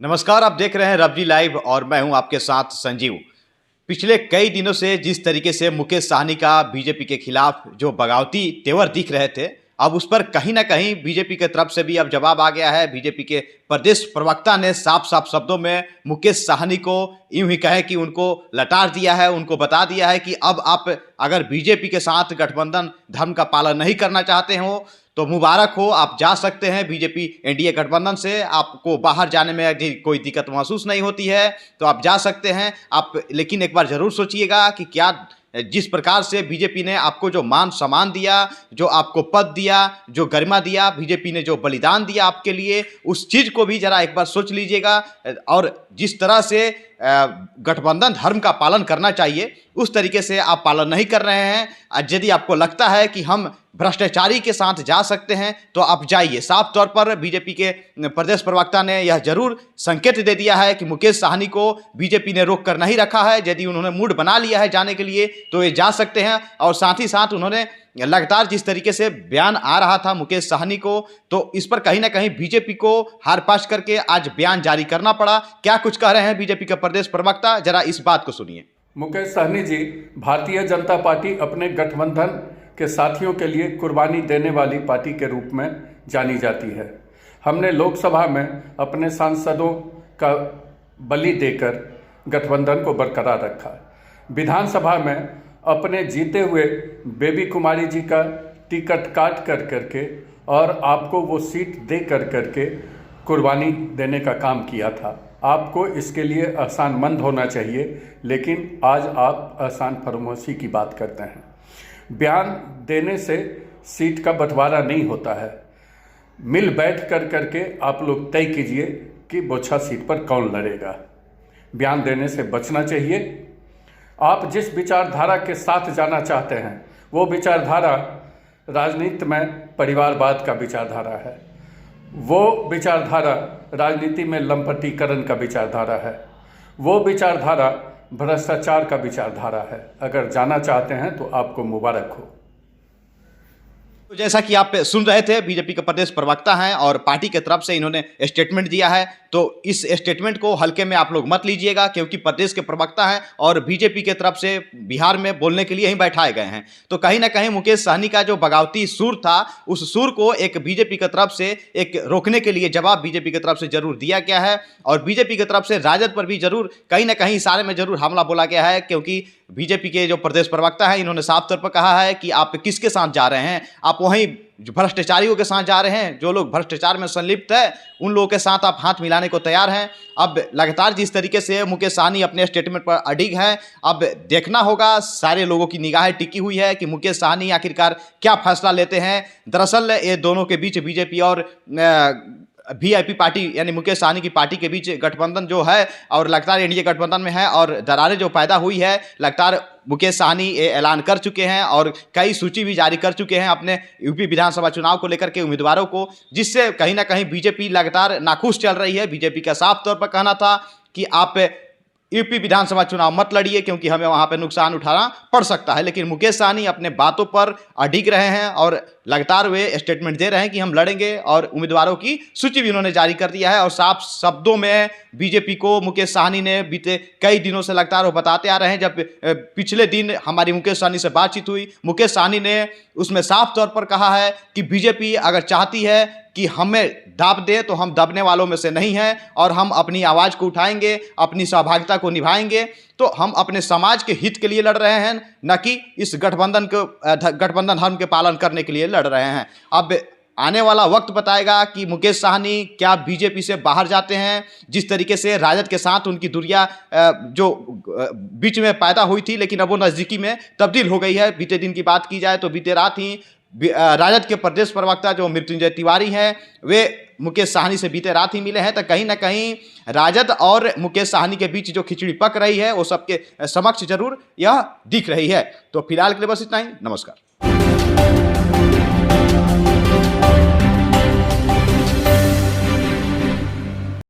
नमस्कार, आप देख रहे हैं रबजी लाइव और मैं हूं आपके साथ संजीव। पिछले कई दिनों से जिस तरीके से मुकेश साहनी का बीजेपी के खिलाफ जो बगावती तेवर दिख रहे थे, अब उस पर कहीं ना कहीं बीजेपी के तरफ से भी अब जवाब आ गया है। बीजेपी के प्रदेश प्रवक्ता ने साफ साफ शब्दों में मुकेश साहनी को यूं ही कहे कि उनको लताड़ दिया है, उनको बता दिया है कि अब आप अगर बीजेपी के साथ गठबंधन धर्म का पालन नहीं करना चाहते हो तो मुबारक हो, आप जा सकते हैं बीजेपी एनडीए गठबंधन से। आपको बाहर जाने में कोई दिक्कत महसूस नहीं होती है तो आप जा सकते हैं आप। लेकिन एक बार जरूर सोचिएगा कि क्या जिस प्रकार से बीजेपी ने आपको जो मान सम्मान दिया, जो आपको पद दिया, जो गरिमा दिया, बीजेपी ने जो बलिदान दिया आपके लिए, उस चीज़ को भी जरा एक बार सोच लीजिएगा। और जिस तरह से गठबंधन धर्म का पालन करना चाहिए उस तरीके से आप पालन नहीं कर रहे हैं। यदि आपको लगता है कि हम भ्रष्टाचारी के साथ जा सकते हैं तो आप जाइए। साफ तौर पर बीजेपी के प्रदेश प्रवक्ता ने यह जरूर संकेत दे दिया है कि मुकेश साहनी को बीजेपी ने रोक कर नहीं रखा है। यदि उन्होंने मूड बना लिया है जाने के लिए तो ये जा सकते हैं। और साथ ही साथ उन्होंने लगातार जिस तरीके से बयान आ रहा था मुकेश साहनी को, तो इस पर कहीं ना कहीं बीजेपी को हार पाश करके आज बयान जारी करना पड़ा। क्या कुछ कह रहे हैं बीजेपी के प्रदेश प्रवक्ता, जरा इस बात को सुनिए। मुकेश साहनी जी, भारतीय जनता पार्टी अपने गठबंधन के साथियों के लिए कुर्बानी देने वाली पार्टी के रूप में जानी जाती है। हमने लोकसभा में अपने सांसदों का बलि देकर गठबंधन को बरकरार रखा। विधानसभा में अपने जीते हुए बेबी कुमारी जी का टिकट काट कर करके और आपको वो सीट दे कर करके कुर्बानी देने का काम किया था। आपको इसके लिए एहसानमंद होना चाहिए, लेकिन आज आप एहसान फरामोशी की बात करते हैं। बयान देने से सीट का बंटवारा नहीं होता है। मिल बैठ कर करके आप लोग तय कीजिए कि बोछा सीट पर कौन लड़ेगा। बयान देने से बचना चाहिए। आप जिस विचारधारा के साथ जाना चाहते हैं वो विचारधारा राजनीति में परिवारवाद का विचारधारा है, वो विचारधारा राजनीति में लंपटीकरण का विचारधारा है, वो विचारधारा भ्रष्टाचार का विचारधारा है। अगर जाना चाहते हैं तो आपको मुबारक हो। तो जैसा कि आप सुन रहे थे, बीजेपी के प्रदेश प्रवक्ता हैं और पार्टी की तरफ से इन्होंने स्टेटमेंट दिया है। तो इस स्टेटमेंट को हल्के में आप लोग मत लीजिएगा, क्योंकि प्रदेश के प्रवक्ता हैं और बीजेपी की तरफ से बिहार में बोलने के लिए ही बैठाए गए हैं। तो कहीं ना कहीं मुकेश साहनी का जो बगावती सुर था, उस सुर को एक बीजेपी की तरफ से एक रोकने के लिए जवाब बीजेपी की तरफ से जरूर दिया गया है। और बीजेपी की तरफ से राजद पर भी जरूर कहीं ना कहीं इशारे में जरूर हमला बोला गया है, क्योंकि बीजेपी के जो प्रदेश प्रवक्ता हैं इन्होंने साफ तौर पर कहा है कि आप किसके साथ जा रहे हैं, आप वहीं भ्रष्टाचारियों के साथ जा रहे हैं। जो लोग भ्रष्टाचार में संलिप्त है उन लोगों के साथ आप हाथ मिलाने को तैयार हैं। अब लगातार जिस तरीके से मुकेश साहनी अपने स्टेटमेंट पर अडिग हैं, अब देखना होगा। सारे लोगों की निगाहें टिकी हुई है कि मुकेश साहनी आखिरकार क्या फैसला लेते हैं। दरअसल ये दोनों के बीच बीजेपी और वीआईपी पार्टी यानी मुकेश साहनी की पार्टी के बीच गठबंधन जो है और लगातार एनडीए गठबंधन में है और दरारें जो पैदा हुई है, लगातार मुकेश साहनी ये ऐलान कर चुके हैं और कई सूची भी जारी कर चुके हैं अपने यूपी विधानसभा चुनाव को लेकर के उम्मीदवारों को, जिससे कहीं ना कहीं बीजेपी लगातार नाखुश चल रही है। बीजेपी का साफ तौर पर कहना था कि आप यूपी विधानसभा चुनाव मत लड़िए क्योंकि हमें वहां पे नुकसान उठाना पड़ सकता है। लेकिन मुकेश साहनी अपने बातों पर अडिग रहे हैं और लगातार वे स्टेटमेंट दे रहे हैं कि हम लड़ेंगे और उम्मीदवारों की सूची भी उन्होंने जारी कर दिया है। और साफ शब्दों में बीजेपी को मुकेश साहनी ने बीते कई दिनों से लगातार वो बताते आ रहे हैं। जब पिछले दिन हमारी मुकेश साहनी से बातचीत हुई, मुकेश साहनी ने उसमें साफ तौर पर कहा है कि बीजेपी अगर चाहती है कि हमें दाब दे तो हम दबने वालों में से नहीं हैं और हम अपनी आवाज़ को उठाएंगे, अपनी सहभागिता को निभाएंगे। तो हम अपने समाज के हित के लिए लड़ रहे हैं, न कि इस गठबंधन धर्म के पालन करने के लिए लड़ रहे हैं। अब आने वाला वक्त बताएगा कि मुकेश साहनी क्या बीजेपी से बाहर जाते हैं। जिस तरीके से राजद के साथ उनकी दूरियां जो बीच में पैदा हुई थी, लेकिन अब वो नज़दीकी में तब्दील हो गई है। बीते दिन की बात की जाए तो बीते रात ही राजद के प्रदेश प्रवक्ता जो मृत्युंजय तिवारी हैं वे मुकेश साहनी से बीते रात ही मिले हैं। तो कहीं ना कहीं राजद और मुकेश साहनी के बीच जो खिचड़ी पक रही है वो सबके समक्ष जरूर यह दिख रही है। तो फिलहाल के लिए बस इतना ही। नमस्कार।